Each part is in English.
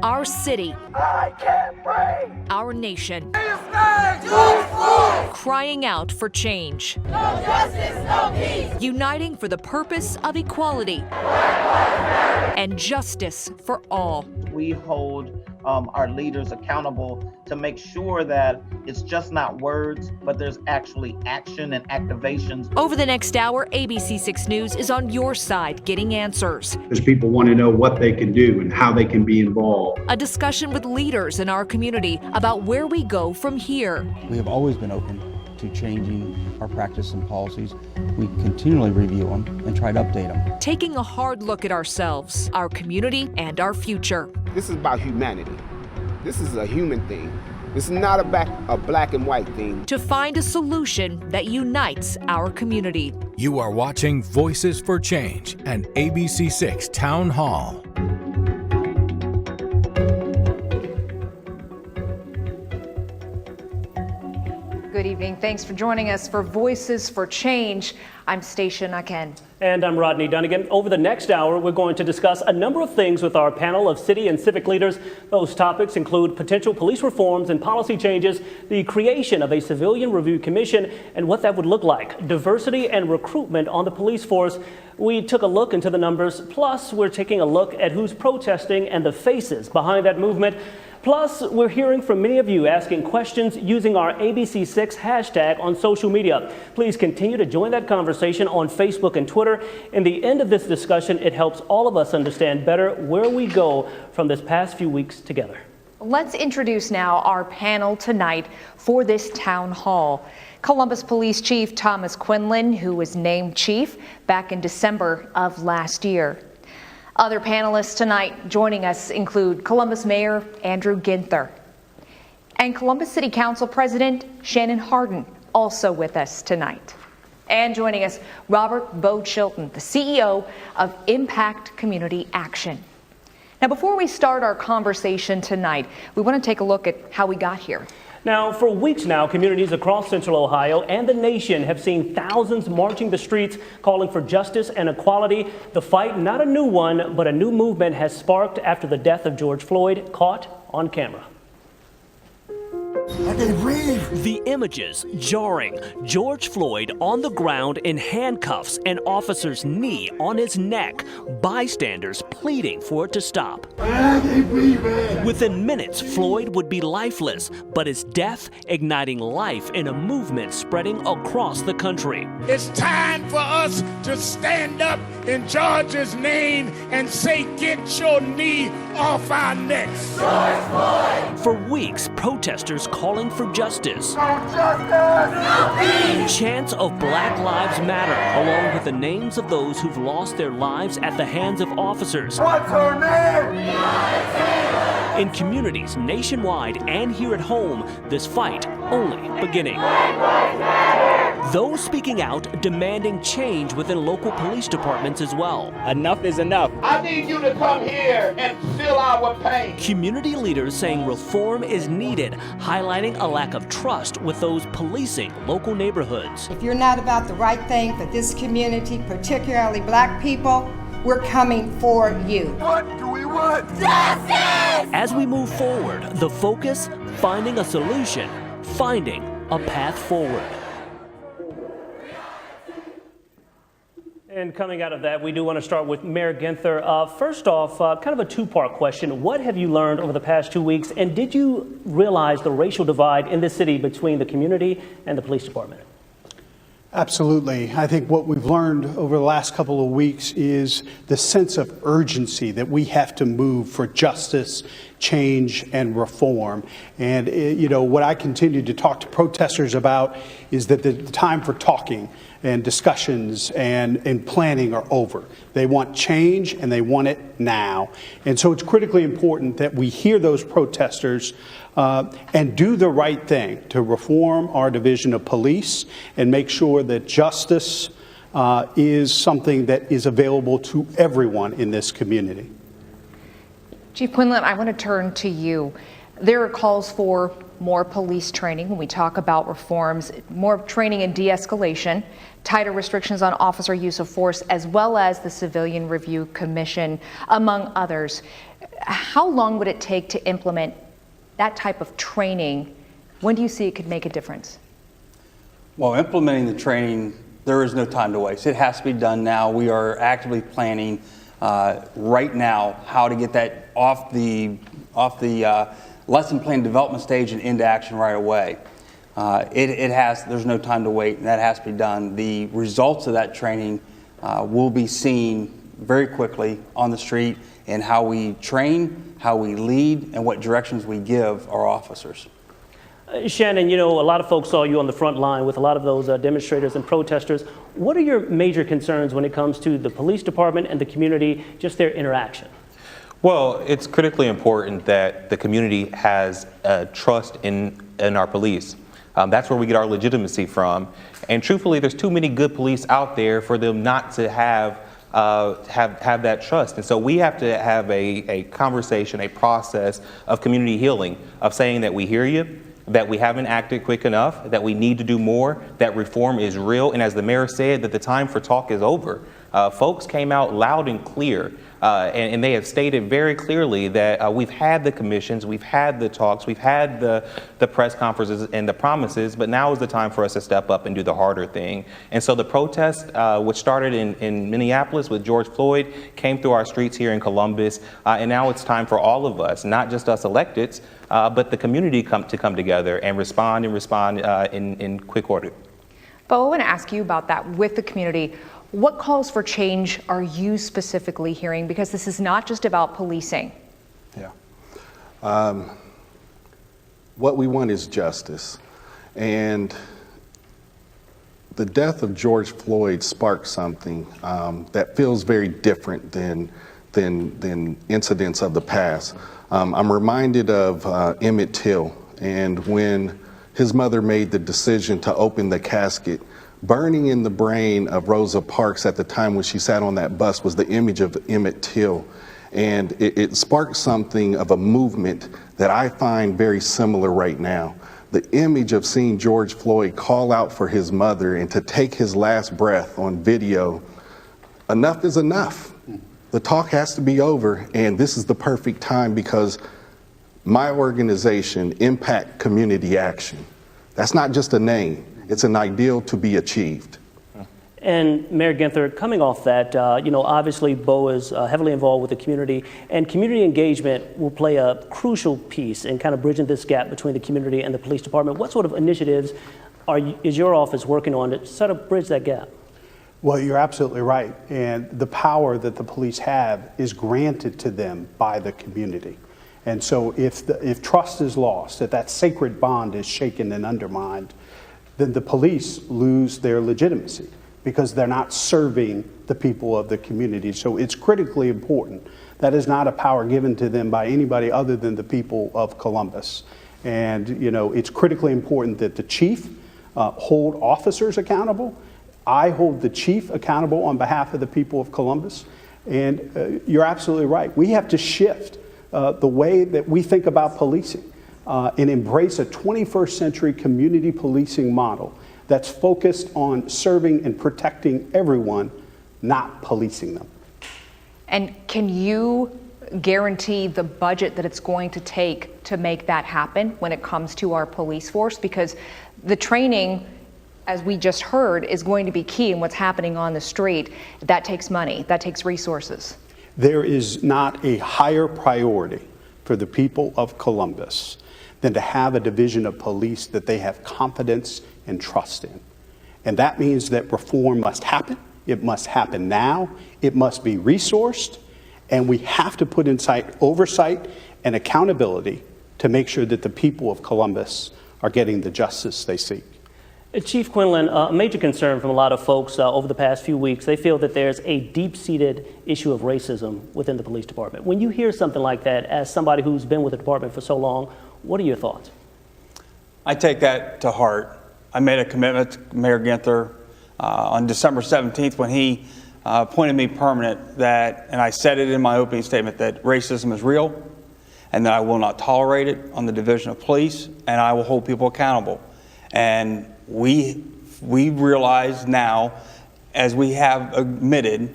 Our city. I can't breathe. Our nation. George Floyd. Crying out for change. No justice, no peace. Uniting for the purpose of equality and justice for all. We hold our leaders accountable to make sure that it's just not words, but there's actually action and activations. Over the next hour, WSYX News is on your side, getting answers. Because people want to know what they can do and how they can be involved. A discussion with leaders in our community about where we go from here. We have always been open to changing our practice and policies. We continually review them and try to update them. Taking a hard look at ourselves, our community, and our future. This is about humanity. This is a human thing. This is not a black and white thing. To find a solution that unites our community. You are watching Voices for Change and WSYX Town Hall. Good evening. Thanks for joining us for Voices for Change. I'm Stacia Naken. And I'm Rodney Dunnigan. Over the next hour, we're going to discuss a number of things with our panel of city and civic leaders. Those topics include potential police reforms and policy changes, the creation of a civilian review commission, and what that would look like, diversity and recruitment on the police force. We took a look into the numbers, plus we're taking a look at who's protesting and the faces behind that movement. Plus, we're hearing from many of you asking questions using our WSYX hashtag on social media. Please continue to join that conversation on Facebook and Twitter. In the end of this discussion, it helps all of us understand better where we go from this past few weeks together. Let's introduce now our panel tonight for this town hall. Columbus Police Chief Thomas Quinlan, who was named chief back in December of last year. Other panelists tonight joining us include Columbus Mayor Andrew Ginther and Columbus City Council President Shannon Hardin, also with us tonight. And joining us, Robert Bo Chilton, the CEO of Impact Community Action. Now, before we start our conversation tonight, we want to take a look at how we got here. Now, for weeks now, communities across Central Ohio and the nation have seen thousands marching the streets calling for justice and equality. The fight, not a new one, but a new movement has sparked after the death of George Floyd, caught on camera. I can't breathe. The images jarring. George Floyd on the ground in handcuffs, an officer's knee on his neck. Bystanders pleading for it to stop. I can't breathe, man. Within minutes, Floyd would be lifeless, but his death igniting life in a movement spreading across the country. It's time for us to stand up in George's name and say, get your knee off our necks. George Floyd. For weeks, protesters calling for justice. No justice, no peace. Chants of Black Lives Matter, along with the names of those who've lost their lives at the hands of officers. What's her name? In communities nationwide and here at home, this fight only beginning. Those speaking out demanding change within local police departments as well. Enough is enough. I need you to come here and feel our pain. Community leaders saying reform is needed, highlighting a lack of trust with those policing local neighborhoods. If you're not about the right thing for this community, particularly black people, we're coming for you. What do we want? Justice! As we move forward, the focus, finding a solution, finding a path forward. And coming out of that, we do want to start with Mayor Ginther. First off, kind of a two-part question. What have you learned over the past 2 weeks, and did you realize the racial divide in this city between the community and the police department? Absolutely. I think what we've learned over the last couple of weeks is the sense of urgency that we have to move for justice, change, and reform. And, what I continue to talk to protesters about is that the time for talking and discussions and planning are over. They want change, and they want it now. And so it's critically important that we hear those protesters and do the right thing to reform our division of police and make sure that justice is something that is available to everyone in this community. Chief Quinlan, I want to turn to you. There are calls for more police training when we talk about reforms, more training in de-escalation, tighter restrictions on officer use of force, as well as the Civilian Review Commission, among others. How long would it take to implement that type of training? When do you see it could make a difference? Well, implementing the training, there is no time to waste. It has to be done now. We are actively planning right now how to get that off the lesson plan development stage and into action right away. There's no time to wait, and that has to be done. The results of that training will be seen very quickly on the street in how we train, how we lead, and what directions we give our officers. Shannon, you know, a lot of folks saw you on the front line with a lot of those demonstrators and protesters. What are your major concerns when it comes to the police department and the community, just their interaction? Well, it's critically important that the community has trust in our police. That's where we get our legitimacy from. And truthfully, there's too many good police out there for them not to have that trust. And so we have to have a conversation, a process of community healing, of saying that we hear you, that we haven't acted quick enough, that we need to do more, that reform is real, and as the mayor said, that the time for talk is over. Folks came out loud and clear, and they have stated very clearly that we've had the commissions, we've had the talks, we've had the press conferences and the promises, but now is the time for us to step up and do the harder thing. And so the protest, which started in Minneapolis with George Floyd, came through our streets here in Columbus, and now it's time for all of us, not just us electeds, but the community to come together and respond in quick order. Bo, I want to ask you about that with the community. What calls for change are you specifically hearing? Because this is not just about policing. Yeah. What we want is justice. And the death of George Floyd sparked something that feels very different than incidents of the past. I'm reminded of Emmett Till, and when his mother made the decision to open the casket, burning in the brain of Rosa Parks at the time when she sat on that bus was the image of Emmett Till. And it sparked something of a movement that I find very similar right now. The image of seeing George Floyd call out for his mother and to take his last breath on video, enough is enough. The talk has to be over, and this is the perfect time because my organization, Impact Community Action, that's not just a name. It's an ideal to be achieved. And Mayor Ginther, coming off that, obviously Bo is heavily involved with the community, and community engagement will play a crucial piece in kind of bridging this gap between the community and the police department. What sort of initiatives is your office working on to sort of bridge that gap? Well, you're absolutely right. And the power that the police have is granted to them by the community. And so if trust is lost, if that sacred bond is shaken and undermined, then the police lose their legitimacy because they're not serving the people of the community. So it's critically important. That is not a power given to them by anybody other than the people of Columbus. And, it's critically important that the chief hold officers accountable. I hold the chief accountable on behalf of the people of Columbus. And you're absolutely right. We have to shift the way that we think about policing. And embrace a 21st century community policing model that's focused on serving and protecting everyone, not policing them. And can you guarantee the budget that it's going to take to make that happen when it comes to our police force? Because the training, as we just heard, is going to be key in what's happening on the street. That takes money, that takes resources. There is not a higher priority for the people of Columbus than to have a division of police that they have confidence and trust in. And that means that reform must happen. It must happen now. It must be resourced. And we have to put in oversight and accountability to make sure that the people of Columbus are getting the justice they seek. Chief Quinlan, a major concern from a lot of folks over the past few weeks, they feel that there's a deep-seated issue of racism within the police department. When you hear something like that, as somebody who's been with the department for so long, what are your thoughts? I take that to heart. I made a commitment to Mayor Ginther on December 17th when he appointed me permanent and I said it in my opening statement, that racism is real and that I will not tolerate it on the Division of Police, and I will hold people accountable. And we realize now, as we have admitted,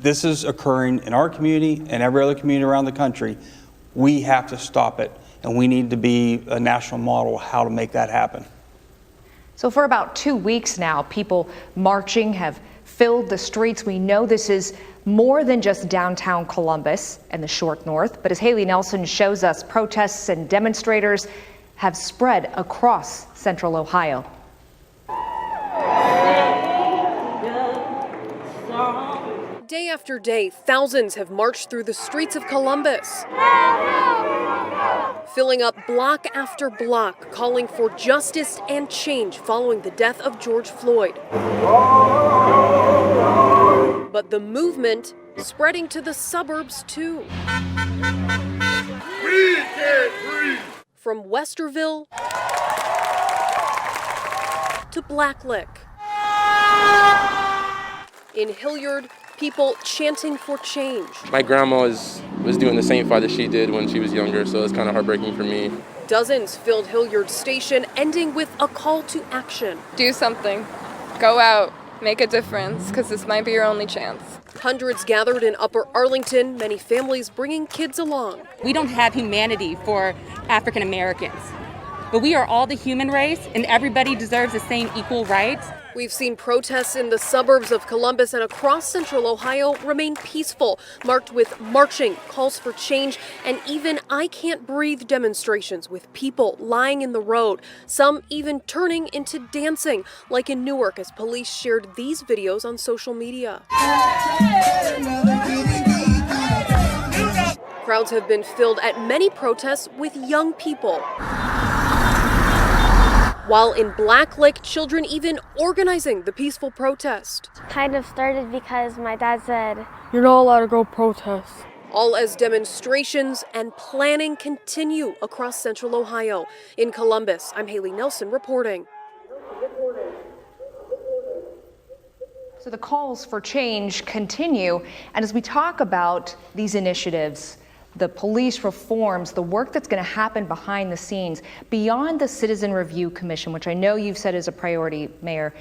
this is occurring in our community and every other community around the country. We have to stop it, and we need to be a national model how to make that happen. So for about 2 weeks now, people marching have filled the streets. We know this is more than just downtown Columbus and the short north, but as Haley Nelson shows us, protests and demonstrators have spread across central Ohio. Day after day, thousands have marched through the streets of Columbus, filling up block after block, calling for justice and change following the death of George Floyd. But the movement spreading to the suburbs too. We can't breathe. From Westerville to Blacklick. In Hilliard, people chanting for change. My grandma was doing the same fight that she did when she was younger, so it's kind of heartbreaking for me. Dozens filled Hilliard Station, ending with a call to action. Do something. Go out. Make a difference, because this might be your only chance. Hundreds gathered in Upper Arlington, many families bringing kids along. We don't have humanity for African Americans, but we are all the human race, and everybody deserves the same equal rights. We've seen protests in the suburbs of Columbus and across central Ohio remain peaceful, marked with marching, calls for change, and even I Can't Breathe demonstrations with people lying in the road, some even turning into dancing, like in Newark as police shared these videos on social media. Crowds have been filled at many protests with young people. While in Blacklick, children even organizing the peaceful protest. Kind of started because my dad said, "You're not allowed to go protest." All as demonstrations and planning continue across central Ohio. In Columbus, I'm Haley Nelson reporting. So the calls for change continue, and as we talk about these initiatives, the police reforms, the work that's going to happen behind the scenes, beyond the Citizen Review Commission, which I know you've said is a priority, Mayor,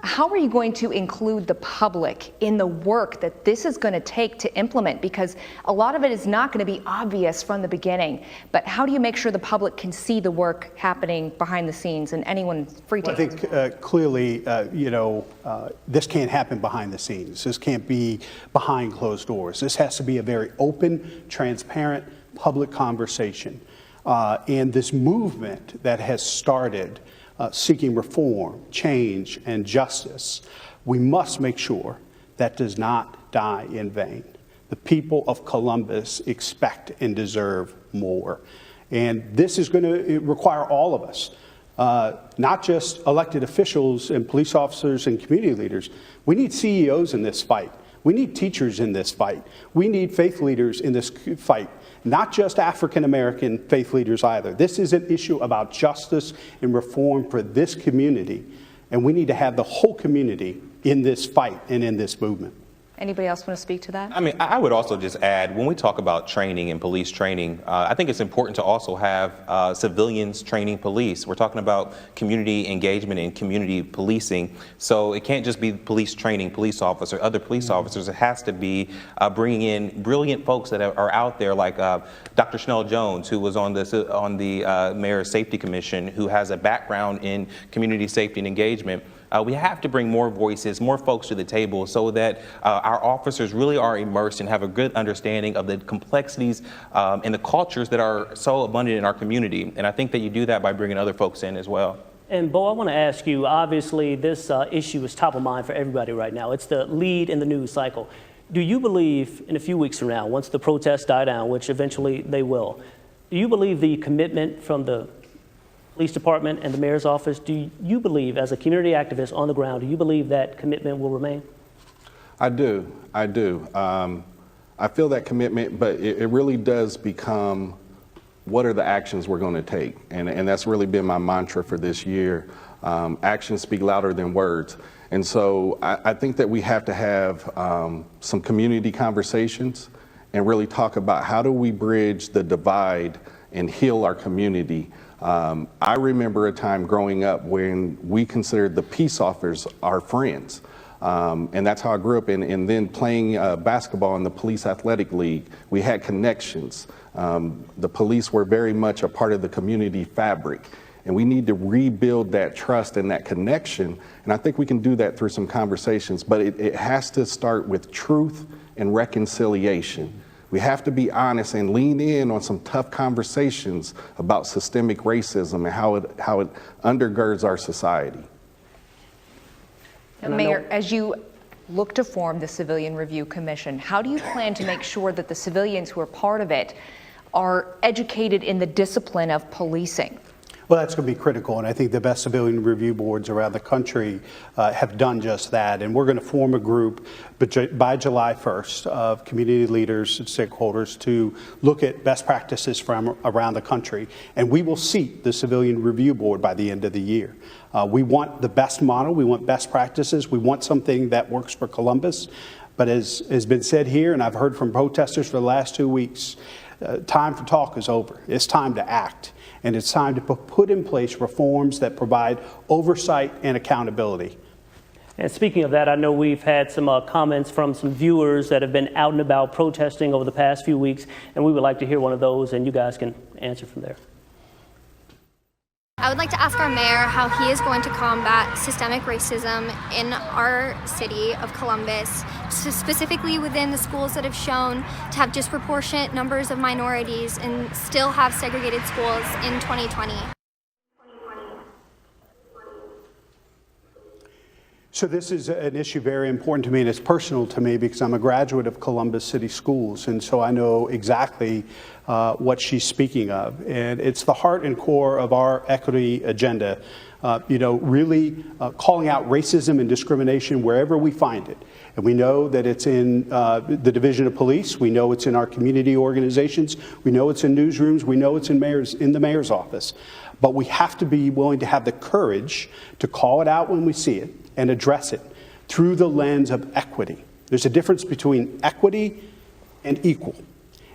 how are you going to include the public in the work that this is going to take to implement? Because a lot of it is not going to be obvious from the beginning, but how do you make sure the public can see the work happening behind the scenes and anyone free to? I think clearly, this can't happen behind the scenes. This can't be behind closed doors. This has to be a very open, transparent, public conversation. And this movement that has started seeking reform, change, and justice, we must make sure that does not die in vain. The people of Columbus expect and deserve more. And this is going to require all of us, not just elected officials and police officers and community leaders. We need CEOs in this fight. We need teachers in this fight. We need faith leaders in this fight. Not just African-American faith leaders either. This is an issue about justice and reform for this community, and we need to have the whole community in this fight and in this movement. Anybody else want to speak to that? I mean, I would also just add, when we talk about training and police training, I think it's important to also have civilians training police. We're talking about community engagement and community policing. So it can't just be police training police officers, other police officers. It has to be bringing in brilliant folks that are out there, like Dr. Chanel Jones, who was on the Mayor's Safety Commission, who has a background in community safety and engagement. We have to bring more voices, more folks to the table so that our officers really are immersed and have a good understanding of the complexities and the cultures that are so abundant in our community. And I think that you do that by bringing other folks in as well. And Bo, I want to ask you, obviously this issue is top of mind for everybody right now. It's the lead in the news cycle. Do you believe in a few weeks from now, once the protests die down, which eventually they will, do you believe the commitment from the police department and the mayor's office, do you believe, as a community activist on the ground, do you believe that commitment will remain? I do. I feel that commitment, but it really does become, what are the actions we're going to take? And that's really been my mantra for this year. Actions speak louder than words. And so I think that we have to have some community conversations and really talk about how do we bridge the divide and heal our community. I remember a time growing up when we considered the peace officers our friends. And that's how I grew up. And then playing basketball in the police athletic league, we had connections. The police were very much a part of the community fabric. And we need to rebuild that trust and that connection. And I think we can do that through some conversations, but it has to start with truth and reconciliation. We have to be honest and lean in on some tough conversations about systemic racism and how it undergirds our society. Mayor, as you look to form the Civilian Review Commission, how do you plan to make sure that the civilians who are part of it are educated in the discipline of policing? Well, that's going to be critical, and I think the best civilian review boards around the country have done just that. And we're going to form a group by July 1st of community leaders and stakeholders to look at best practices from around the country. And we will seat the Civilian Review Board by the end of the year. We want the best model. We want best practices. We want something that works for Columbus. But as has been said here, and I've heard from protesters for the last 2 weeks, time for talk is over. It's time to act. And it's time to put in place reforms that provide oversight and accountability. And speaking of that, I know we've had some comments from some viewers that have been out and about protesting over the past few weeks, and we would like to hear one of those, and you guys can answer from there. I would like to ask our mayor how he is going to combat systemic racism in our city of Columbus, specifically within the schools that have shown to have disproportionate numbers of minorities and still have segregated schools in 2020. So this is an issue very important to me, and it's personal to me because I'm a graduate of Columbus City Schools, and so I know exactly what she's speaking of. And it's the heart and core of our equity agenda, really calling out racism and discrimination wherever we find it. And we know that it's in the Division of Police. We know it's in our community organizations. We know it's in newsrooms. We know it's in the mayor's office. But we have to be willing to have the courage to call it out when we see it and address it through the lens of equity. There's a difference between equity and equal.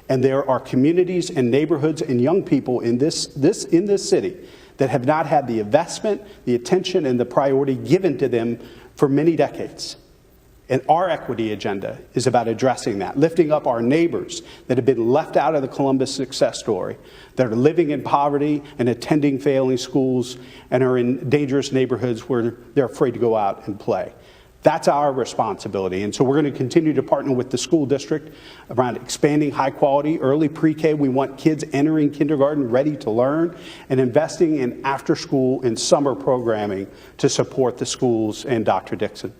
And there are communities and neighborhoods and young people in this city that have not had the investment, the attention, and the priority given to them for many decades. And our equity agenda is about addressing that, lifting up our neighbors that have been left out of the Columbus success story, that are living in poverty and attending failing schools and are in dangerous neighborhoods where they're afraid to go out and play. That's our responsibility. And so we're going to continue to partner with the school district around expanding high quality early pre-K. We want kids entering kindergarten ready to learn, and investing in after school and summer programming to support the schools and Dr. Dixon.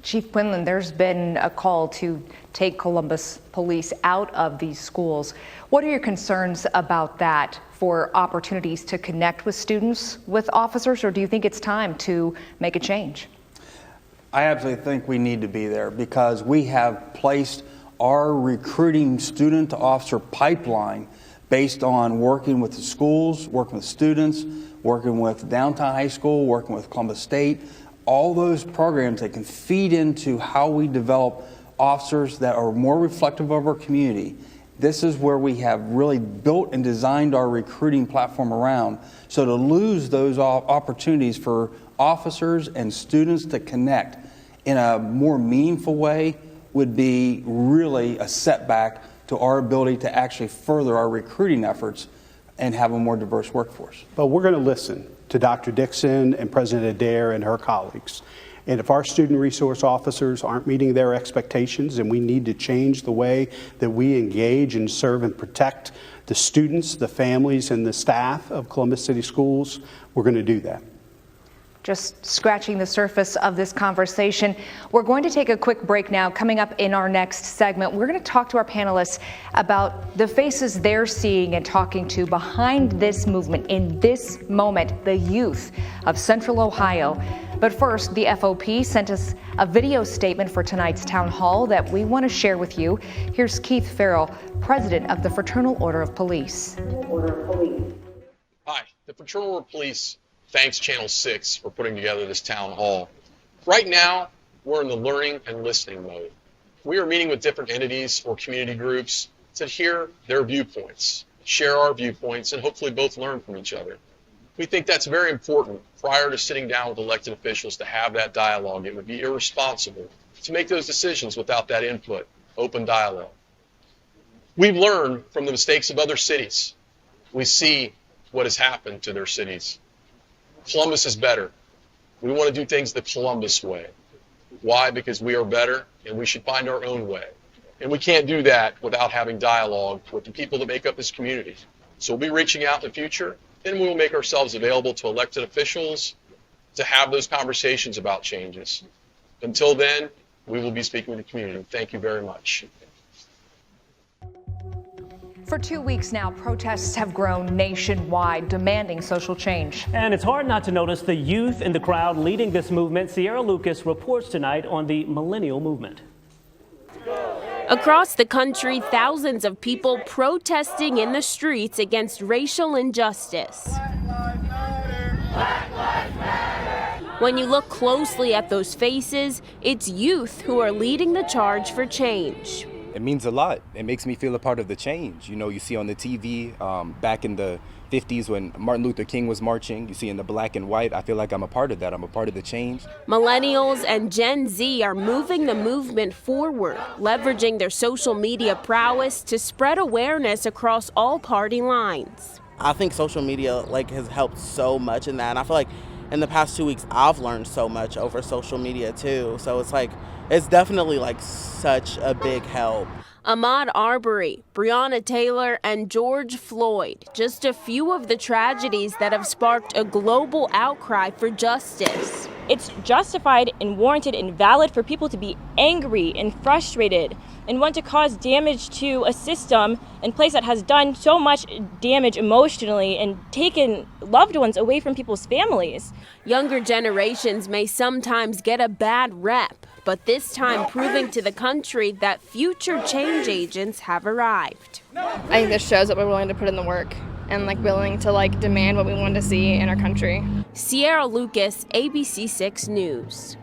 Chief Quinlan, there's been a call to take Columbus police out of these schools. What are your concerns about that for opportunities to connect with students, with officers, or do you think it's time to make a change? I absolutely think we need to be there because we have placed our recruiting student to officer pipeline based on working with the schools, working with students, working with downtown high school, working with Columbus State. All those programs that can feed into how we develop officers that are more reflective of our community. This is where we have really built and designed our recruiting platform around. So to lose those opportunities for officers and students to connect in a more meaningful way would be really a setback to our ability to actually further our recruiting efforts and have a more diverse workforce. But we're going to listen to Dr. Dixon and President Adair and her colleagues. And if our student resource officers aren't meeting their expectations, and we need to change the way that we engage and serve and protect the students, the families, and the staff of Columbus City Schools, we're going to do that. Just scratching the surface of this conversation. We're going to take a quick break now. Coming up in our next segment, we're going to talk to our panelists about the faces they're seeing and talking to behind this movement in this moment, the youth of Central Ohio. But first, the FOP sent us a video statement for tonight's town hall that we want to share with you. Here's Keith Farrell, president of the Fraternal Order of Police. Hi, the Fraternal Order of Police thanks Channel 6 for putting together this town hall. Right now, we're in the learning and listening mode. We are meeting with different entities or community groups to hear their viewpoints, share our viewpoints, and hopefully both learn from each other. We think that's very important prior to sitting down with elected officials to have that dialogue. It would be irresponsible to make those decisions without that input, open dialogue. We've learned from the mistakes of other cities. We see what has happened to their cities. Columbus is better. We want to do things the Columbus way. Why? Because we are better and we should find our own way. And we can't do that without having dialogue with the people that make up this community. So we'll be reaching out in the future, and we will make ourselves available to elected officials to have those conversations about changes. Until then, we will be speaking with the community. Thank you very much. For 2 weeks now, protests have grown nationwide, demanding social change. And it's hard not to notice the youth in the crowd leading this movement. Sierra Lucas reports tonight on the millennial movement. Across the country, thousands of people protesting in the streets against racial injustice. When you look closely at those faces, it's youth who are leading the charge for change. It means a lot. It makes me feel a part of the change. You know, you see on the TV back in the 50s when Martin Luther King was marching, you see in the black and white, I feel like I'm a part of that. I'm a part of the change. Millennials and Gen Z are moving the movement forward, leveraging their social media prowess to spread awareness across all party lines. I think social media has helped so much in that. And I feel like in the past 2 weeks, I've learned so much over social media too. So it's definitely such a big help. Ahmaud Arbery, Breonna Taylor, and George Floyd, just a few of the tragedies that have sparked a global outcry for justice. It's justified and warranted and valid for people to be angry and frustrated and want to cause damage to a system and place that has done so much damage emotionally and taken loved ones away from people's families. Younger generations may sometimes get a bad rep, but this time proving to the country that future change agents have arrived. I think this shows that we're willing to put in the work and willing to demand what we want to see in our country. Sierra Lucas, ABC6 News.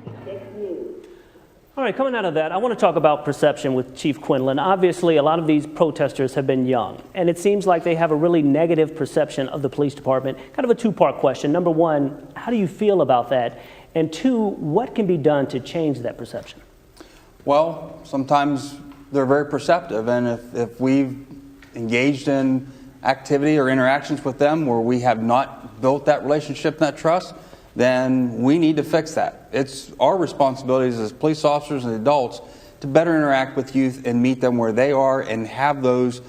All right, coming out of that, I want to talk about perception with Chief Quinlan. Obviously, a lot of these protesters have been young, and it seems like they have a really negative perception of the police department. Kind of a two-part question. Number one, how do you feel about that? And two, what can be done to change that perception? Well, sometimes they're very perceptive, and if we've engaged in activity or interactions with them where we have not built that relationship and that trust, then we need to fix that. It's our responsibilities as police officers and adults to better interact with youth and meet them where they are and have those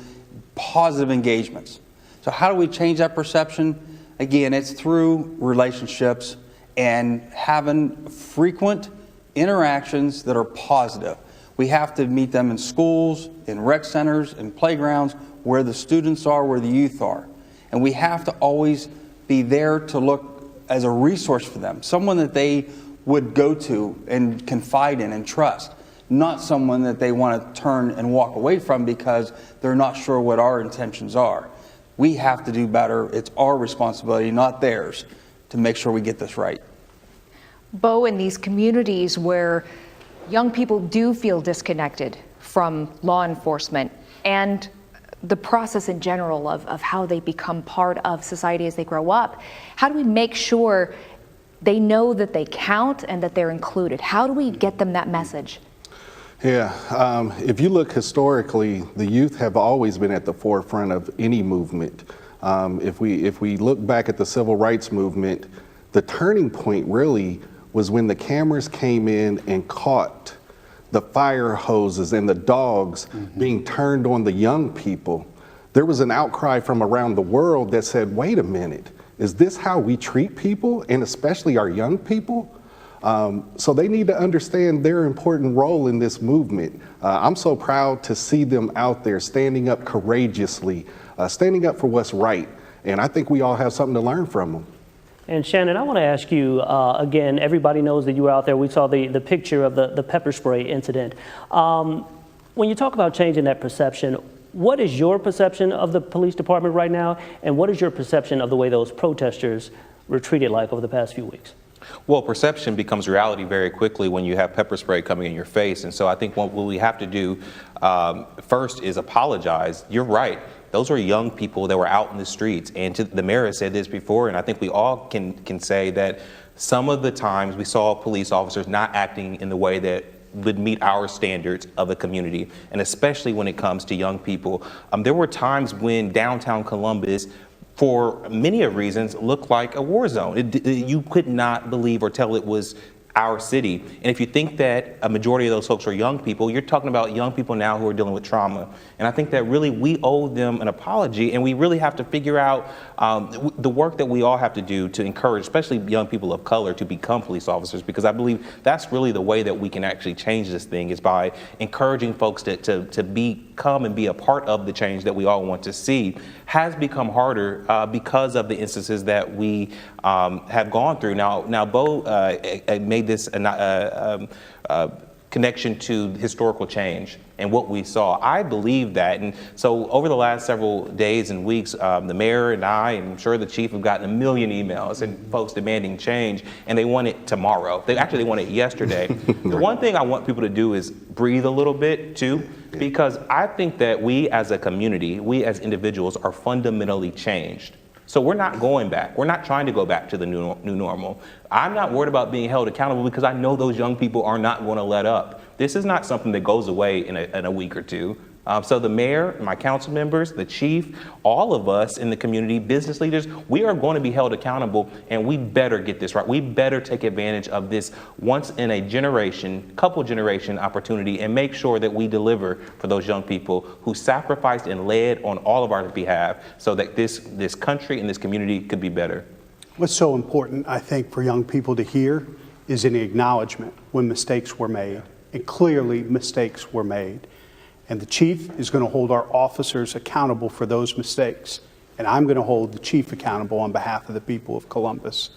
positive engagements. So how do we change that perception? Again, it's through relationships and having frequent interactions that are positive. We have to meet them in schools, in rec centers, in playgrounds, where the students are, where the youth are. And we have to always be there to look as a resource for them, someone that they would go to and confide in and trust, not someone that they want to turn and walk away from because they're not sure what our intentions are. We have to do better. It's our responsibility, not theirs, to make sure we get this right. Bo, in these communities where young people do feel disconnected from law enforcement and the process in general of how they become part of society as they grow up, how do we make sure they know that they count and that they're included? How do we get them that message? Yeah, if you look historically, the youth have always been at the forefront of any movement. If we look back at the civil rights movement, the turning point really was when the cameras came in and caught the fire hoses and the dogs being turned on the young people. There was an outcry from around the world that said, wait a minute, is this how we treat people, and especially our young people? So they need to understand their important role in this movement. I'm so proud to see them out there standing up courageously, standing up for what's right, and I think we all have something to learn from them. And Shannon, I want to ask you, again, everybody knows that you were out there. We saw the picture of the pepper spray incident. When you talk about changing that perception, what is your perception of the police department right now? And what is your perception of the way those protesters were treated over the past few weeks? Well, perception becomes reality very quickly when you have pepper spray coming in your face. And so I think what we have to do first is apologize. You're right. those were young people that were out in the streets. And the mayor has said this before, and I think we all can say that some of the times we saw police officers not acting in the way that would meet our standards of a community, and especially when it comes to young people. There were times when downtown Columbus, for many reasons, looked like a war zone. You could not believe or tell it was our city. And if you think that a majority of those folks are young people, you're talking about young people now who are dealing with trauma. And I think that really we owe them an apology, and we really have to figure out the work that we all have to do to encourage, especially young people of color, to become police officers, because I believe that's really the way that we can actually change this thing, is by encouraging folks to become and be a part of the change that we all want to see. Has become harder because of the instances that we have gone through. Now, Bo made this connection to historical change and what we saw. I believe that, and so over the last several days and weeks, the mayor and I, and I'm sure the chief, have gotten a million emails and folks demanding change, and they want it tomorrow. They want it yesterday. The one thing I want people to do is breathe a little bit too, because I think that we as a community, we as individuals, are fundamentally changed. So we're not going back. We're not trying to go back to the new normal. I'm not worried about being held accountable, because I know those young people are not going to let up. This is not something that goes away in a week or two. So the mayor, my council members, the chief, all of us in the community, business leaders, we are going to be held accountable, and we better get this right. We better take advantage of this once in a generation, couple generation opportunity, and make sure that we deliver for those young people who sacrificed and led on all of our behalf, so that this country and this community could be better. What's so important, I think, for young people to hear is an acknowledgement when mistakes were made, and clearly mistakes were made. And the chief is going to hold our officers accountable for those mistakes. And I'm going to hold the chief accountable on behalf of the people of Columbus.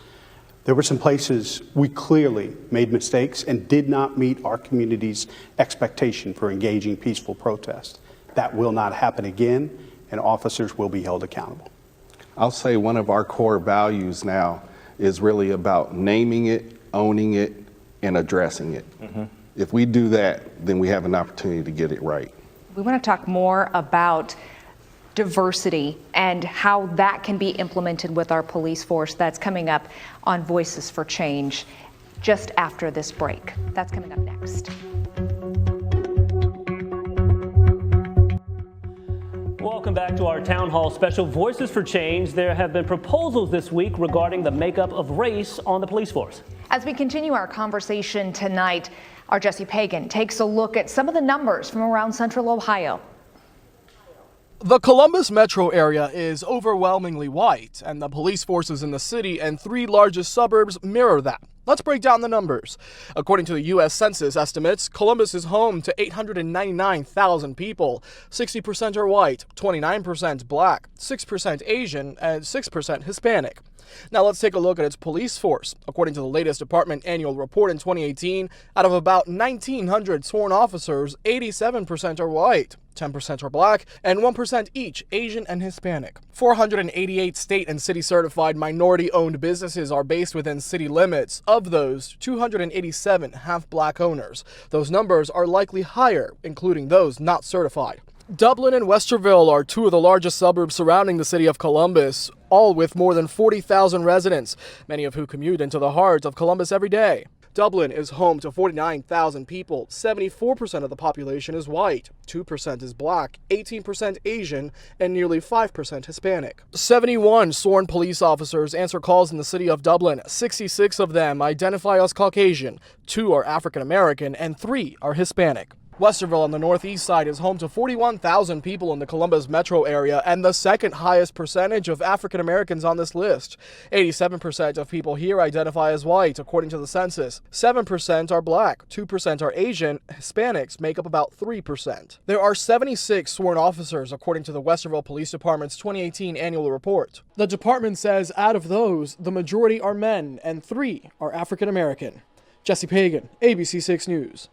There were some places we clearly made mistakes and did not meet our community's expectation for engaging peaceful protest. That will not happen again, and officers will be held accountable. I'll say one of our core values now is really about naming it, owning it, and addressing it. If we do that, then we have an opportunity to get it right. We want to talk more about diversity and how that can be implemented with our police force. That's coming up on Voices for Change just after this break. That's coming up next. Welcome back to our Town Hall special, Voices for Change. There have been proposals this week regarding the makeup of race on the police force. As we continue our conversation tonight, our Jesse Pagan takes a look at some of the numbers from around Central Ohio. The Columbus metro area is overwhelmingly white, and the police forces in the city and 3 largest suburbs mirror that. Let's break down the numbers. According to the U.S. Census estimates, Columbus is home to 899,000 people. 60% are white, 29% black, 6% Asian, and 6% Hispanic. Now let's take a look at its police force. According to the latest department annual report in 2018, out of about 1,900 sworn officers, 87% are white, 10% are black, and 1% each Asian and Hispanic. 488 state and city certified minority-owned businesses are based within city limits. Of those, 287 have black owners. Those numbers are likely higher, including those not certified. Dublin and Westerville are 2 of the largest suburbs surrounding the city of Columbus, all with more than 40,000 residents, many of who commute into the heart of Columbus every day. Dublin is home to 49,000 people. 74% of the population is white, 2% is black, 18% Asian, and nearly 5% Hispanic. 71 sworn police officers answer calls in the city of Dublin. 66 of them identify as Caucasian, 2 are African American, and 3 are Hispanic. Westerville on the northeast side is home to 41,000 people in the Columbus metro area and the second highest percentage of African Americans on this list. 87% of people here identify as white, according to the census. 7% are black, 2% are Asian, Hispanics make up about 3%. There are 76 sworn officers, according to the Westerville Police Department's 2018 annual report. The department says out of those, the majority are men and 3 are African American. Jesse Pagan, ABC 6 News.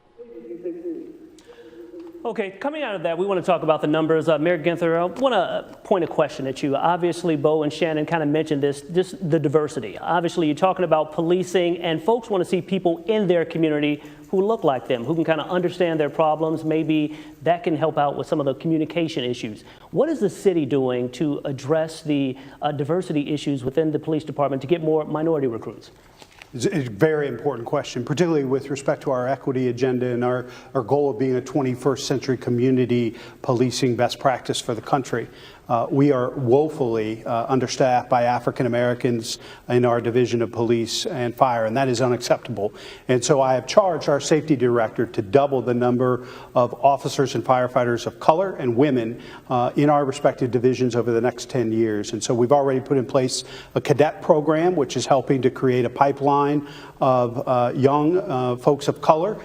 Okay, coming out of that, we want to talk about the numbers. Mayor Ginther, I want to point a question at you. Obviously, Bo and Shannon kind of mentioned this, the diversity. Obviously, you're talking about policing, and folks want to see people in their community who look like them, who can kind of understand their problems. Maybe that can help out with some of the communication issues. What is the city doing to address the diversity issues within the police department to get more minority recruits? It's a very important question, particularly with respect to our equity agenda and our goal of being a 21st century community policing best practice for the country. We are woefully understaffed by African Americans in our division of police and fire, and that is unacceptable. And so I have charged our safety director to double the number of officers and firefighters of color and women in our respective divisions over the next 10 years. And so we've already put in place a cadet program, which is helping to create a pipeline of young folks of color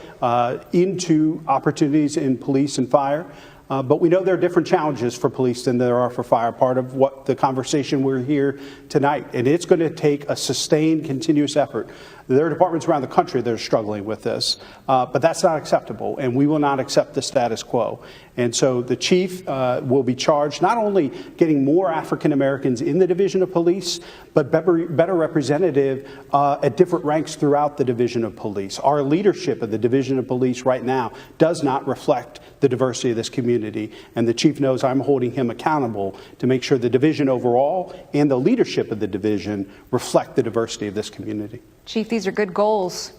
into opportunities in police and fire. But we know there are different challenges for police than there are for fire, part of what the conversation we're here tonight. And it's going to take a sustained, continuous effort. There are departments around the country that are struggling with this, but that's not acceptable, and we will not accept the status quo. And so the chief will be charged not only getting more African Americans in the division of police, but better representative at different ranks throughout the division of police. Our leadership of the division of police right now does not reflect the diversity of this community, and the chief knows I'm holding him accountable to make sure the division overall and the leadership of the division reflect the diversity of this community. Chief, these are good goals.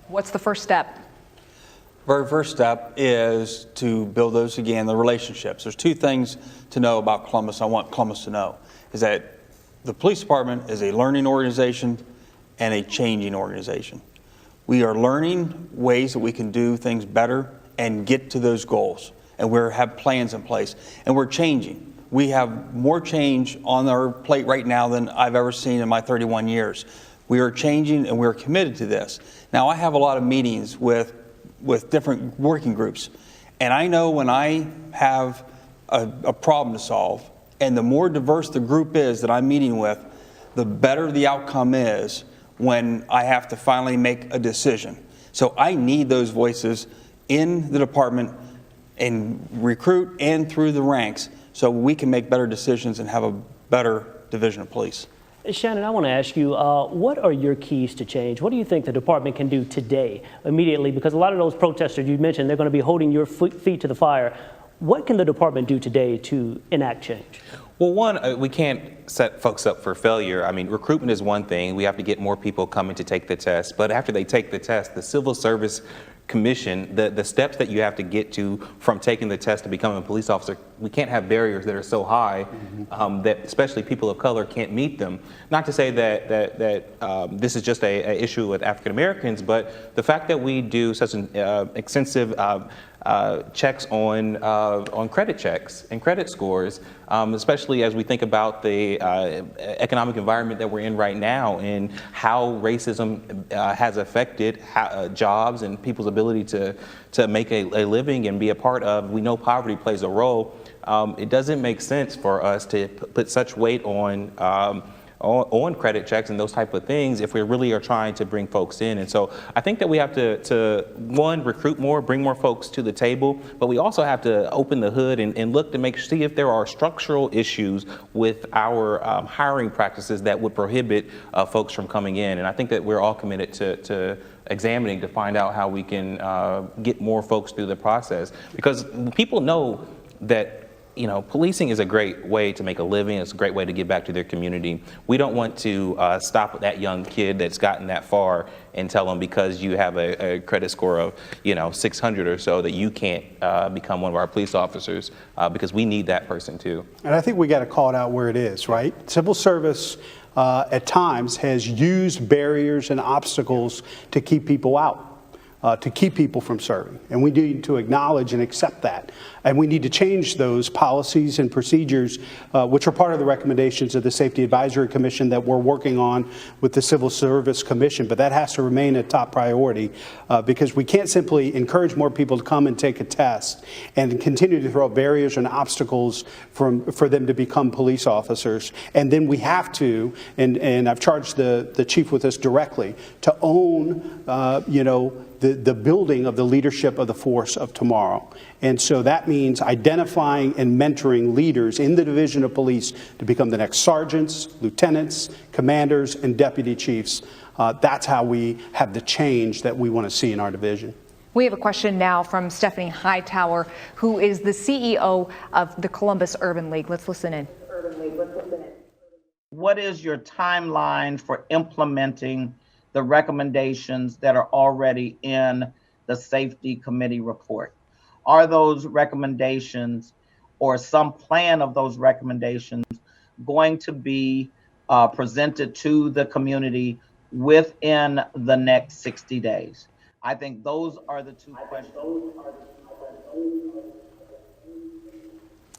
What's the first step? Very first step is to build those, again, the relationships. There's two things to know about Columbus I want Columbus to know, is that the police department is a learning organization and a changing organization. We are learning ways that we can do things better and get to those goals. And we have plans in place, and we're changing. We have more change on our plate right now than I've ever seen in my 31 years. We are changing, and we're committed to this. Now, I have a lot of meetings with different working groups, and I know when I have a problem to solve, and the more diverse the group is that I'm meeting with, the better the outcome is when I have to finally make a decision. So I need those voices in the department and recruit and through the ranks so we can make better decisions and have a better division of police. Shannon, I want to ask you, what are your keys to change? What do you think the department can do today, immediately? Because a lot of those protesters you mentioned, they're going to be holding your feet to the fire. What can the department do today to enact change? Well, one, we can't set folks up for failure. I mean, recruitment is one thing. We have to get more people coming to take the test. But after they take the test, the Civil Service Commission, the steps that you have to get to from taking the test to becoming a police officer, we can't have barriers that are so high that especially people of color can't meet them. Not to say that this is just an issue with African Americans, but the fact that we do such an extensive checks on credit checks and credit scores, especially as we think about the economic environment that we're in right now and how racism has affected jobs and people's ability to make a living and be a part of. We know poverty plays a role. It doesn't make sense for us to put such weight on credit checks and those type of things if we really are trying to bring folks in. And so I think that we have to one, recruit more, bring more folks to the table, but we also have to open the hood and look to see if there are structural issues with our hiring practices that would prohibit folks from coming in. And I think that we're all committed to examining to find out how we can get more folks through the process, because people know that policing is a great way to make a living. It's a great way to give back to their community. We don't want to stop that young kid that's gotten that far and tell them because you have a credit score of 600 or so that you can't become one of our police officers, because we need that person too. And I think we got to call it out where it is, right? Civil service at times has used barriers and obstacles to keep people out. To keep people from serving. And we need to acknowledge and accept that. And we need to change those policies and procedures, which are part of the recommendations of the Safety Advisory Commission that we're working on with the Civil Service Commission. But that has to remain a top priority, because we can't simply encourage more people to come and take a test and continue to throw barriers and obstacles for them to become police officers. And then we have to, and I've charged the chief with this directly, to own, the building of the leadership of the force of tomorrow. And so that means identifying and mentoring leaders in the Division of Police to become the next sergeants, lieutenants, commanders, and deputy chiefs. That's how we have the change that we want to see in our division. We have a question now from Stephanie Hightower, who is the CEO of the Columbus Urban League. Let's listen in. What is your timeline for implementing the recommendations that are already in the Safety Committee report? Are those recommendations or some plan of those recommendations going to be presented to the community within the next 60 days? I think those are the two questions.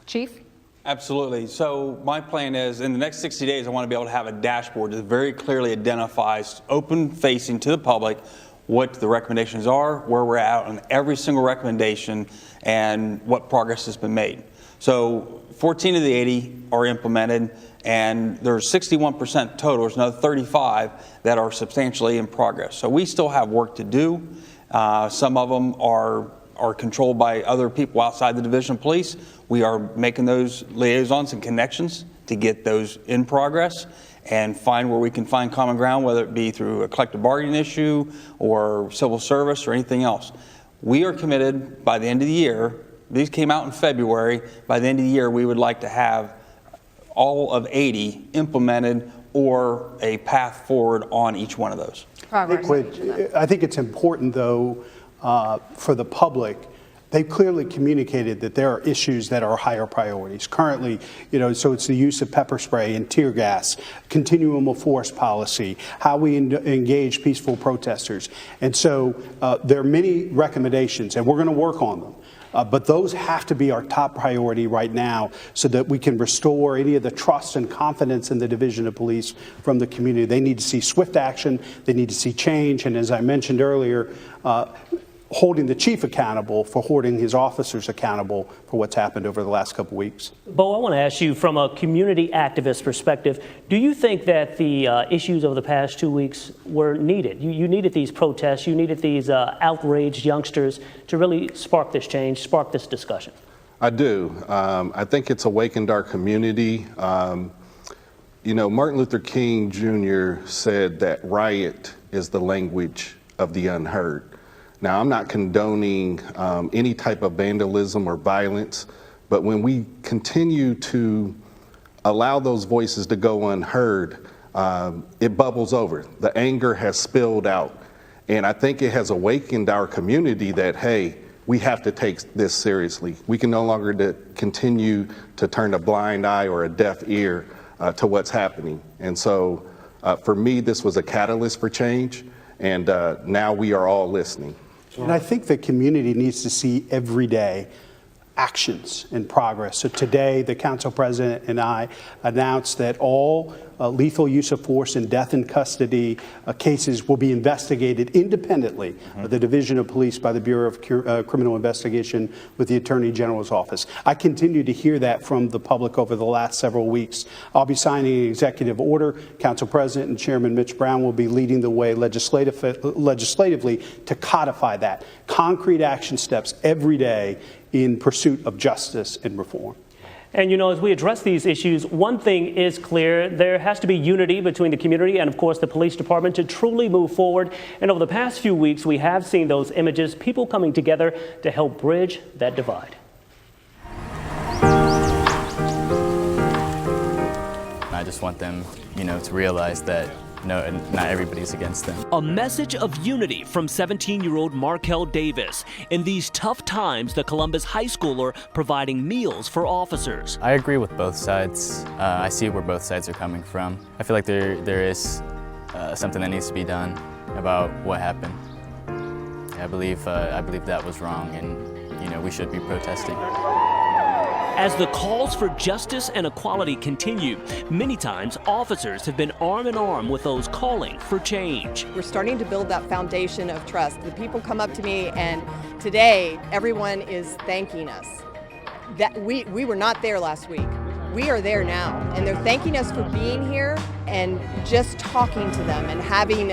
Chief? Absolutely. So my plan is in the next 60 days, I want to be able to have a dashboard that very clearly identifies, open facing to the public, what the recommendations are, where we're at on every single recommendation, and what progress has been made. So 14 of the 80 are implemented, and there's 61% total. There's another 35 that are substantially in progress. So we still have work to do. Some of them are controlled by other people outside the Division of Police. We are making those liaisons and connections to get those in progress and find where we can find common ground, whether it be through a collective bargaining issue or civil service or anything else. We are committed by the end of the year. These came out in February. By the end of the year, we would like to have all of 80 implemented or a path forward on each one of those. I think it's important, though, for the public. They've clearly communicated that there are issues that are higher priorities. Currently, so it's the use of pepper spray and tear gas, continuum of force policy, how we engage peaceful protesters. And so there are many recommendations, and we're going to work on them. But those have to be our top priority right now so that we can restore any of the trust and confidence in the Division of Police from the community. They need to see swift action. They need to see change. And as I mentioned earlier, holding the chief accountable for holding his officers accountable for what's happened over the last couple of weeks. Bo, I want to ask you from a community activist perspective, do you think that the issues over the past 2 weeks were needed? You needed these protests, you needed these outraged youngsters to really spark this change, spark this discussion? I do. I think it's awakened our community. Martin Luther King Jr. said that riot is the language of the unheard. Now, I'm not condoning any type of vandalism or violence, but when we continue to allow those voices to go unheard, it bubbles over. The anger has spilled out. And I think it has awakened our community that, hey, we have to take this seriously. We can no longer continue to turn a blind eye or a deaf ear to what's happening. And so for me, this was a catalyst for change. And now we are all listening. And I think the community needs to see every day actions and progress. So today, the council president and I announced that all lethal use of force and death in custody cases will be investigated independently of the Division of Police by the Bureau of Criminal Investigation with the Attorney General's office. I continue to hear that from the public over the last several weeks. I'll be signing an executive order. Council President and Chairman Mitch Brown will be leading the way legislatively to codify that. Concrete action steps every day in pursuit of justice and reform. And as we address these issues, one thing is clear. There has to be unity between the community and, of course, the police department to truly move forward. And over the past few weeks, we have seen those images, people coming together to help bridge that divide. I just want them, to realize that no, not everybody's against them. A message of unity from 17-year-old Markel Davis. In these tough times, the Columbus high schooler providing meals for officers. I agree with both sides. I see where both sides are coming from. I feel like there is something that needs to be done about what happened. I believe that was wrong, and we should be protesting. As the calls for justice and equality continue, many times officers have been arm in arm with those calling for change. We're starting to build that foundation of trust. The people come up to me, and today everyone is thanking us. That we were not there last week. we are there now, and they're thanking us for being here and just talking to them and having,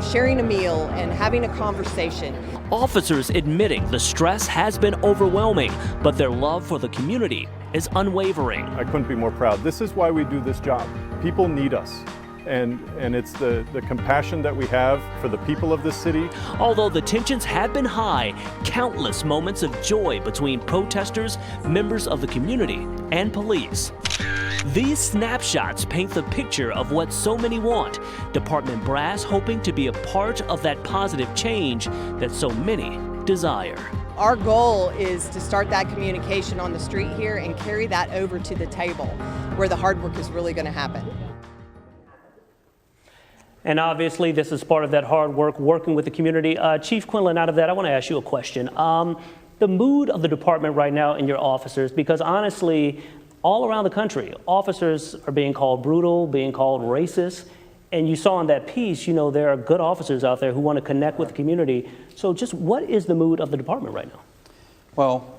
sharing a meal and having a conversation. Officers admitting the stress has been overwhelming, but their love for the community is unwavering. I couldn't be more proud. This is why we do this job. People need us. And it's the compassion that we have for the people of this city. Although the tensions have been high, countless moments of joy between protesters, members of the community, and police. These snapshots paint the picture of what so many want. Department brass hoping to be a part of that positive change that so many desire. Our goal is to start that communication on the street here and carry that over to the table where the hard work is really going to happen. And obviously, this is part of that hard work, working with the community. Chief Quinlan, out of that, I want to ask you a question. The mood of the department right now in your officers, because honestly, all around the country, officers are being called brutal, being called racist. And you saw in that piece, there are good officers out there who want to connect with the community. So just what is the mood of the department right now? Well,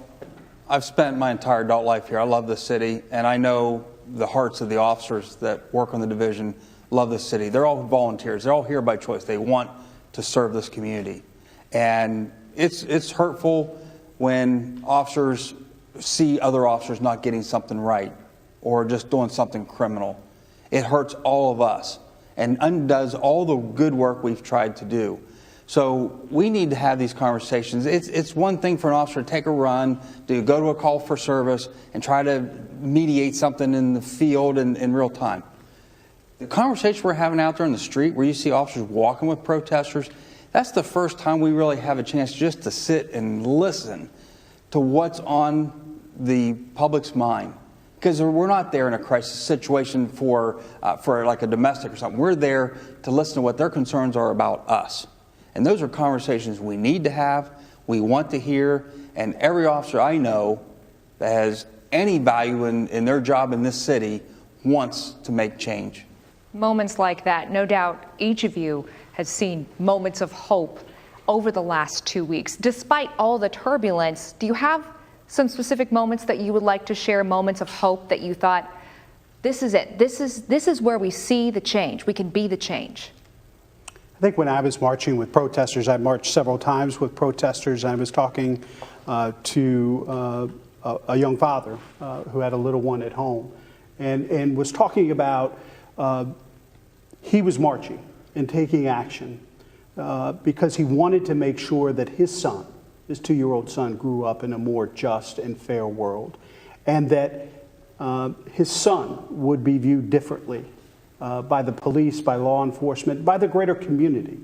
I've spent my entire adult life here. I love this city, and I know the hearts of the officers that work on the division love this city. They're all volunteers. They're all here by choice. They want to serve this community. And it's hurtful when officers see other officers not getting something right or just doing something criminal. It hurts all of us and undoes all the good work we've tried to do. So we need to have these conversations. It's one thing for an officer to take a run, to go to a call for service and try to mediate something in the field in real time. The conversation we're having out there in the street where you see officers walking with protesters, that's the first time we really have a chance just to sit and listen to what's on the public's mind. Because we're not there in a crisis situation for like a domestic or something. We're there to listen to what their concerns are about us. And those are conversations we need to have, we want to hear, and every officer I know that has any value in their job in this city wants to make change. Moments like that, no doubt each of you has seen moments of hope over the last 2 weeks. Despite all the turbulence, do you have some specific moments that you would like to share, moments of hope that you thought, this is it, this is where we see the change, we can be the change? I think when I was marching with protesters, I marched several times with protesters. I was talking to a young father who had a little one at home and was talking about he was marching and taking action because he wanted to make sure that his son, his 2-year-old son, grew up in a more just and fair world, and that his son would be viewed differently by the police, by law enforcement, by the greater community,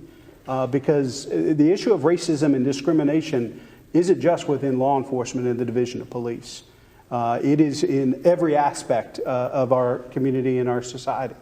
because the issue of racism and discrimination isn't just within law enforcement and the Division of Police. It is in every aspect of our community and our society.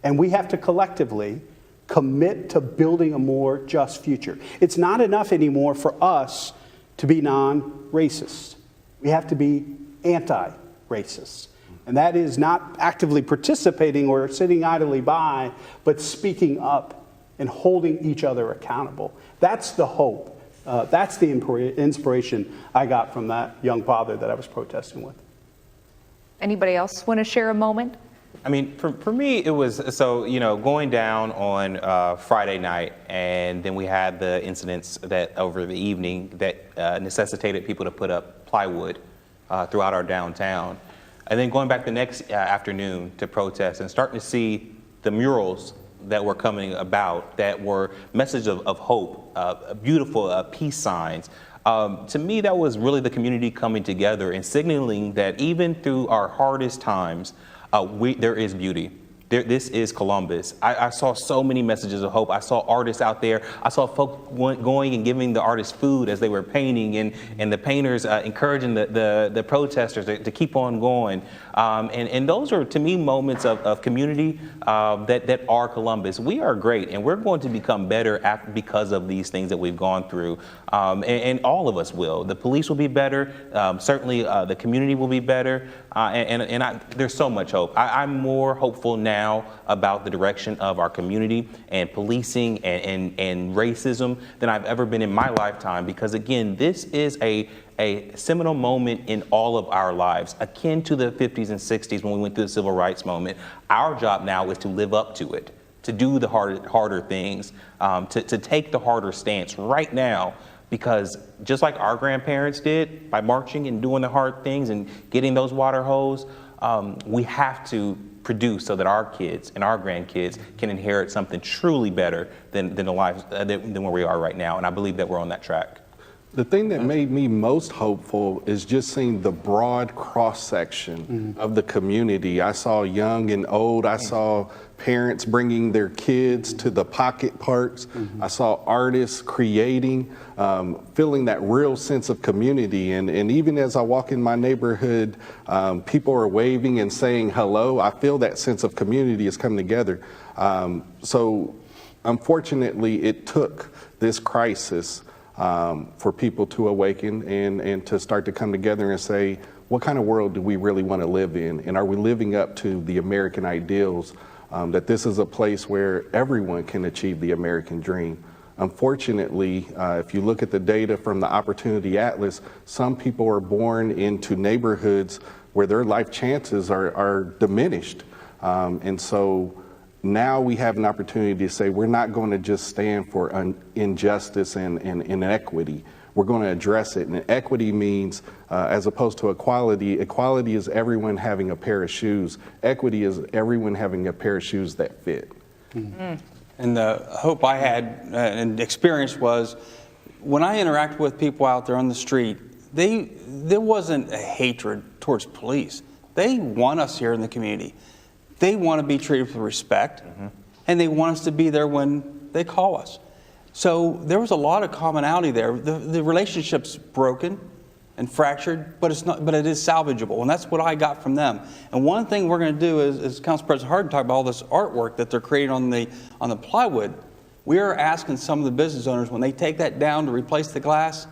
And we have to collectively commit to building a more just future. It's not enough anymore for us to be non-racist. We have to be anti-racist. And that is not actively participating or sitting idly by, but speaking up and holding each other accountable. That's the hope. That's the inspiration I got from that young father that I was protesting with. Anybody else want to share a moment? I mean, for me, it was, going down on Friday night, and then we had the incidents that over the evening that necessitated people to put up plywood throughout our downtown. And then going back the next afternoon to protest and starting to see the murals that were coming about that were messages of hope, beautiful peace signs. To me, that was really the community coming together and signaling that even through our hardest times, there is beauty. This is Columbus. I saw so many messages of hope. I saw artists out there. I saw folk going and giving the artists food as they were painting, and the painters encouraging the protesters to keep on going. And those are, to me, moments of community that are Columbus. We are great, and we're going to become better because of these things that we've gone through. And all of us will. The police will be better. Certainly, the community will be better. There's so much hope. I'm more hopeful now about the direction of our community and policing and racism than I've ever been in my lifetime, because again, this is a seminal moment in all of our lives, akin to the 50s and 60s when we went through the civil rights moment. Our job now is to live up to it, to do the harder things, to take the harder stance right now, because just like our grandparents did by marching and doing the hard things and getting those water holes, we have to produce so that our kids and our grandkids can inherit something truly better than the lives than where we are right now. And I believe that we're on that track. The thing that made me most hopeful is just seeing the broad cross-section of the community. I saw young and old. I saw parents bringing their kids to the pocket parks. I saw artists creating, feeling that real sense of community. And even as I walk in my neighborhood, people are waving and saying hello. I feel that sense of community is coming together. So unfortunately, it took this crisis for people to awaken and to start to come together and say, what kind of world do we really want to live in? And are we living up to the American ideals, that this is a place where everyone can achieve the American dream? Unfortunately, if you look at the data from the Opportunity Atlas, some people are born into neighborhoods where their life chances are diminished. And so now we have an opportunity to say we're not going to just stand for injustice and inequity. We're going to address it. And equity means, as opposed to equality, equality is everyone having a pair of shoes. Equity is everyone having a pair of shoes that fit. And the hope I had and experience was when I interact with people out there on the street, there wasn't a hatred towards police. They want us here in the community. They want to be treated with respect, and they want us to be there when they call us. So there was a lot of commonality there. The relationship's broken and fractured, but it is salvageable, and that's what I got from them. And one thing we're going to do is, as Council President Hardin talked about all this artwork that they're creating on the plywood, we are asking some of the business owners when they take that down to replace the glass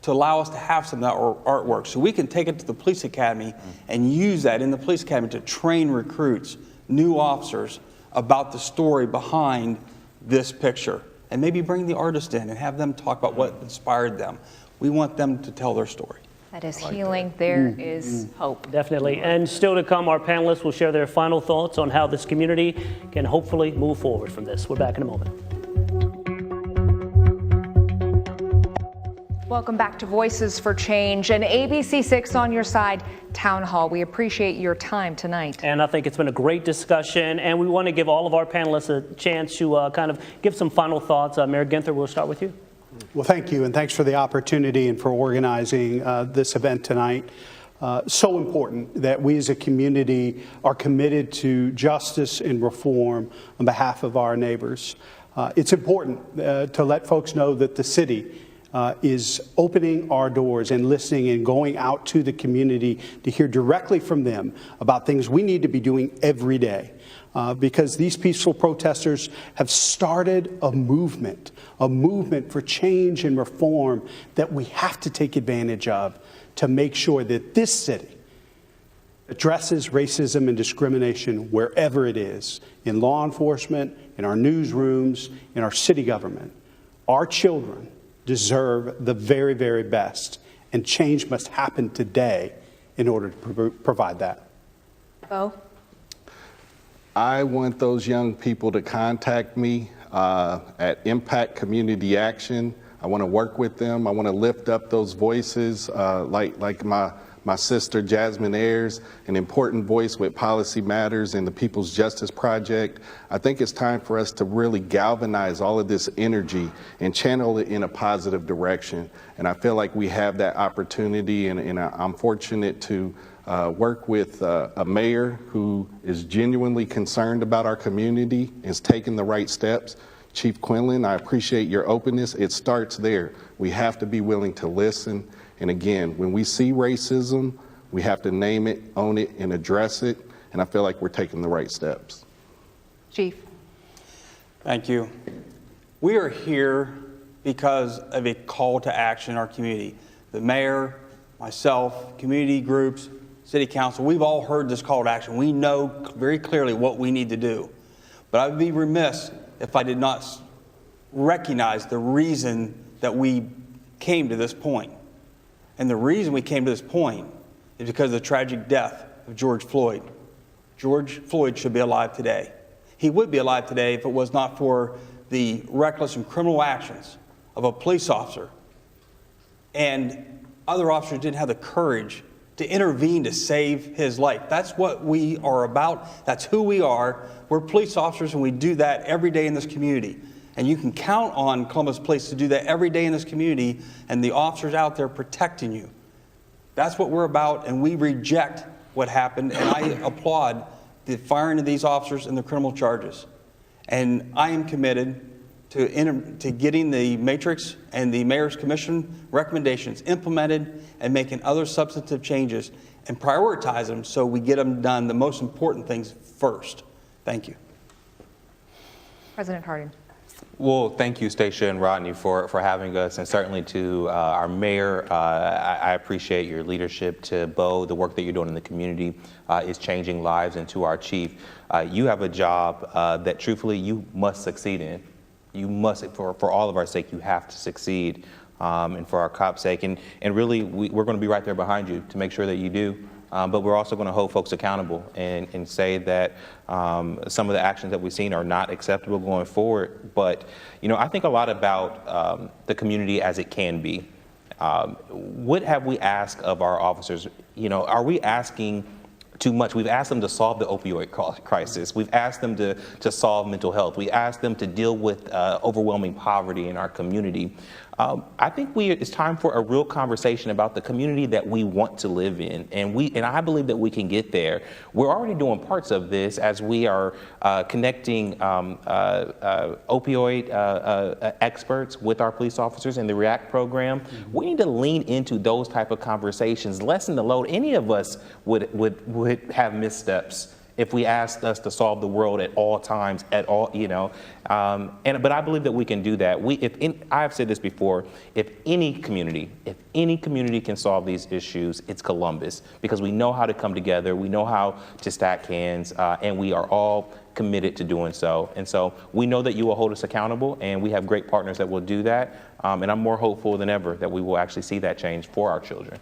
to allow us to have some of that artwork so we can take it to the police academy and use that in the police academy to train recruits, new officers, about the story behind this picture, and maybe bring the artist in and have them talk about what inspired them. We want them to tell their story. That is healing. There is hope. Definitely. And still to come, our panelists will share their final thoughts on how this community can hopefully move forward from this. We're back in a moment. Welcome back to Voices for Change and ABC6 on your side Town Hall. We appreciate your time tonight. And I think it's been a great discussion, and we want to give all of our panelists a chance to kind of give some final thoughts. Mayor Ginther, we'll start with you. Well, thank you, and thanks for the opportunity and for organizing this event tonight. So important that we as a community are committed to justice and reform on behalf of our neighbors. It's important to let folks know that the city is opening our doors and listening and going out to the community to hear directly from them about things we need to be doing every day. Because these peaceful protesters have started a movement for change and reform that we have to take advantage of to make sure that this city addresses racism and discrimination wherever it is, in law enforcement, in our newsrooms, in our city government. Our children deserve the very, very best, and change must happen today in order to provide that. Bo? I want those young people to contact me at Impact Community Action. I want to work with them. I want to lift up those voices like my sister Jasmine Ayers, an important voice with Policy Matters and the People's Justice Project. I think it's time for us to really galvanize all of this energy and channel it in a positive direction. And I feel like we have that opportunity, and I'm fortunate to work with a mayor who is genuinely concerned about our community, is taking the right steps. Chief Quinlan, I appreciate your openness. It starts there. We have to be willing to listen. And again, when we see racism, we have to name it, own it, and address it. And I feel like we're taking the right steps. Chief. Thank you. We are here because of a call to action in our community. The mayor, myself, community groups, City Council, we've all heard this call to action. We know very clearly what we need to do. But I would be remiss if I did not recognize the reason that we came to this point. And the reason we came to this point is because of the tragic death of George Floyd. George Floyd should be alive today. He would be alive today if it was not for the reckless and criminal actions of a police officer. And other officers didn't have the courage to intervene to save his life. That's what we are about. That's who we are. We're police officers, and we do that every day in this community. And you can count on Columbus Police to do that every day in this community, and the officers out there protecting you. That's what we're about, and we reject what happened, and I applaud the firing of these officers and the criminal charges. And I am committed to getting the matrix and the Mayor's Commission recommendations implemented and making other substantive changes and prioritize them so we get them done, the most important things first. Thank you. President Harding. Well, thank you, Stacia and Rodney, for having us, and certainly to our mayor. I appreciate your leadership. To Bo, the work that you're doing in the community is changing lives, and to our chief, you have a job that truthfully you must succeed in. You must, for all of our sake, you have to succeed, and for our cops' sake. And really, we're going to be right there behind you to make sure that you do. But we're also going to hold folks accountable and say that some of the actions that we've seen are not acceptable going forward. But, you know, I think a lot about the community as it can be. What have we asked of our officers? You know, are we asking too much? We've asked them to solve the opioid crisis. We've asked them to solve mental health. We asked them to deal with overwhelming poverty in our community. I think it's time for a real conversation about the community that we want to live in, and I believe that we can get there. We're already doing parts of this as we are connecting opioid experts with our police officers in the REACT program. Mm-hmm. We need to lean into those type of conversations, lessen the load. Any of us would have missteps if we asked us to solve the world at all times, at all, you know. But I believe that we can do that. I've said this before, if any community can solve these issues, it's Columbus, because we know how to come together, we know how to stack hands, and we are all committed to doing so. And so we know that you will hold us accountable, and we have great partners that will do that. And I'm more hopeful than ever that we will actually see that change for our children.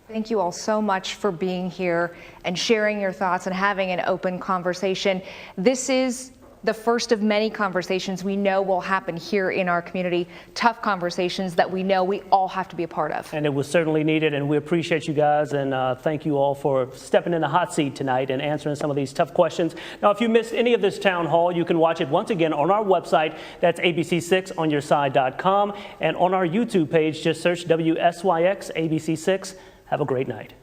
Thank you all so much for being here and sharing your thoughts and having an open conversation. This is the first of many conversations we know will happen here in our community, tough conversations that we know we all have to be a part of. And it was certainly needed, and we appreciate you guys, and thank you all for stepping in the hot seat tonight and answering some of these tough questions. Now, if you missed any of this town hall, you can watch it once again on our website. That's abc6onyourside.com, and on our YouTube page, just search WSYX ABC6. Have a great night.